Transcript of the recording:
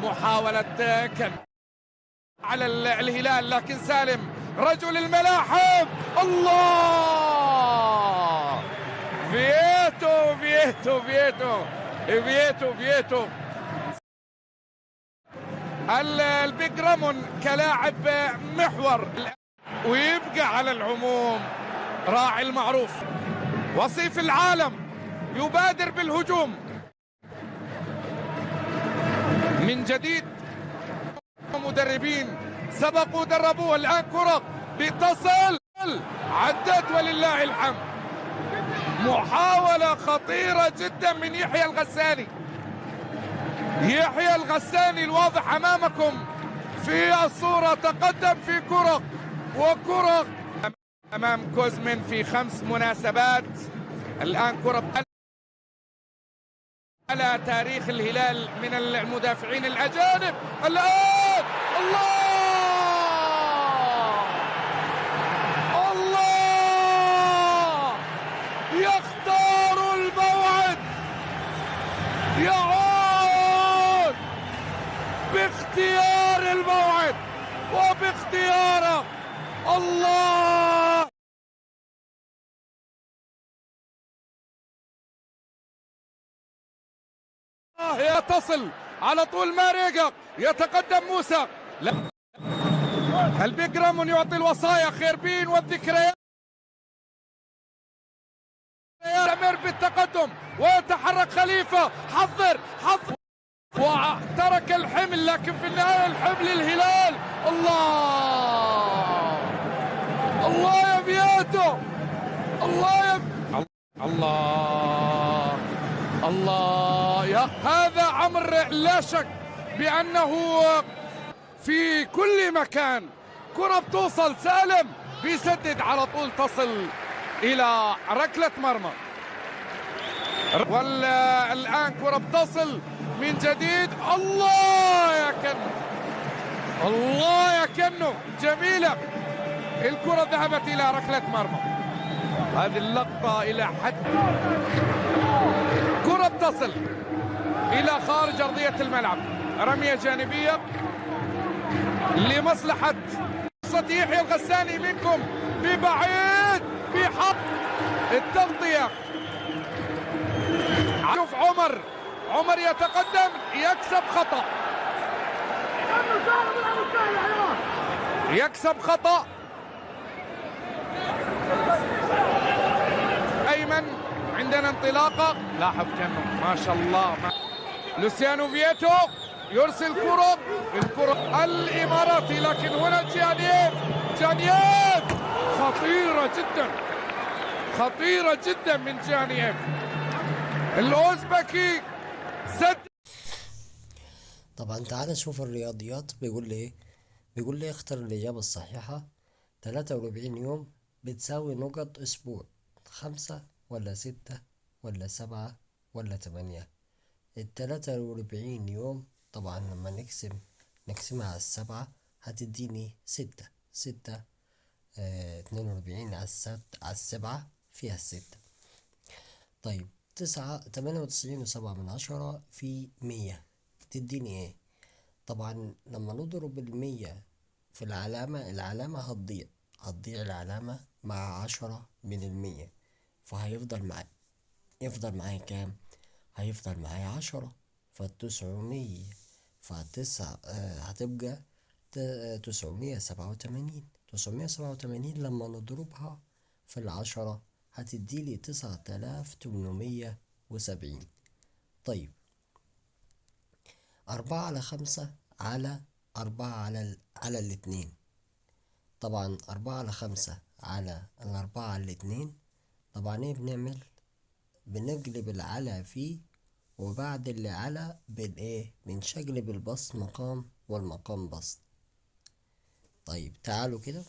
محاولة كان على الهلال، لكن سالم رجل الملاحم. الله، فييتو فييتو فييتو فييتو فييتو. البيج رامون كلاعب محور، ويبقى على العموم راعي المعروف وصيف العالم يبادر بالهجوم من جديد. مدربين سبقوا دربوه، الآن كرة بتصل، عدت ولله الحمد. محاولة خطيرة جدا من يحيى الغساني. يحيى الغساني الواضح أمامكم في الصورة، تقدم في كرة وكرة أمام كوزمن في 5 مناسبات. الآن كرة على تاريخ الهلال من المدافعين الأجانب. الآن الله الله، يختار الموعد، يعود باختيار الموعد وباختياره. الله، يتصل على طول ماريجا، يتقدم موسى. لا، البيج رامون يعطي الوصايا، خيربين والذكريات، يستمر بالتقدم ويتحرك خليفة. حضر وترك الحمل، لكن في النهاية الحمل الهلال. الله الله يا فييتو، الله يا الله الله. يا هذا عمر لا شك بأنه في كل مكان. كرة بتوصل، سالم بيسدد على طول، تصل إلى ركلة مرمى. والآن كرة بتصل من جديد. الله يا كنو، الله يا كنو، جميلة الكرة، ذهبت إلى ركلة مرمى. هذه اللقطة إلى حد كرة بتصل إلى خارج أرضية الملعب، رمية جانبية لمصلحة يحيى الغساني منكم ببعيد، بحق التغطية. شوف عمر يتقدم، يكسب خطأ، يكسب خطأ. أيمن عندنا انطلاقة، لاحظ كأنه ما شاء الله. لوسيانو فييتو يرسل الكرة الإماراتي، لكن هنا جانييف خطيرة جدا، خطيرة جدا من جانييف الأوزبكي. طبعا تعال نشوف الرياضيات. بيقول لي ايه؟ بيقول لي اختر الإجابة الصحيحة. 43 يوم بتساوي نقط أسبوع، 5 ولا 6 ولا 7 ولا 8؟ 43 يوم طبعا لما نقسمها على 7 هتديني 6. 42 على 7 فيها 6. طيب 98.7 في 100 تديني ايه؟ طبعا لما نضرب 100 في العلامة هتضيع العلامة مع 10 من 100، يفضل معايا كام؟ هيفضل معايا 10. ف900 هتبقى 987 لما نضربها في 10 هتديلي 9870. طيب 4/5 على 4/2. طبعا 4/5 على 4/2. طبعا ايه بنعمل؟ بنقلب العلى فيه، وبعد اللي على بنشقلب البسط مقام والمقام بسط. طيب تعالوا كده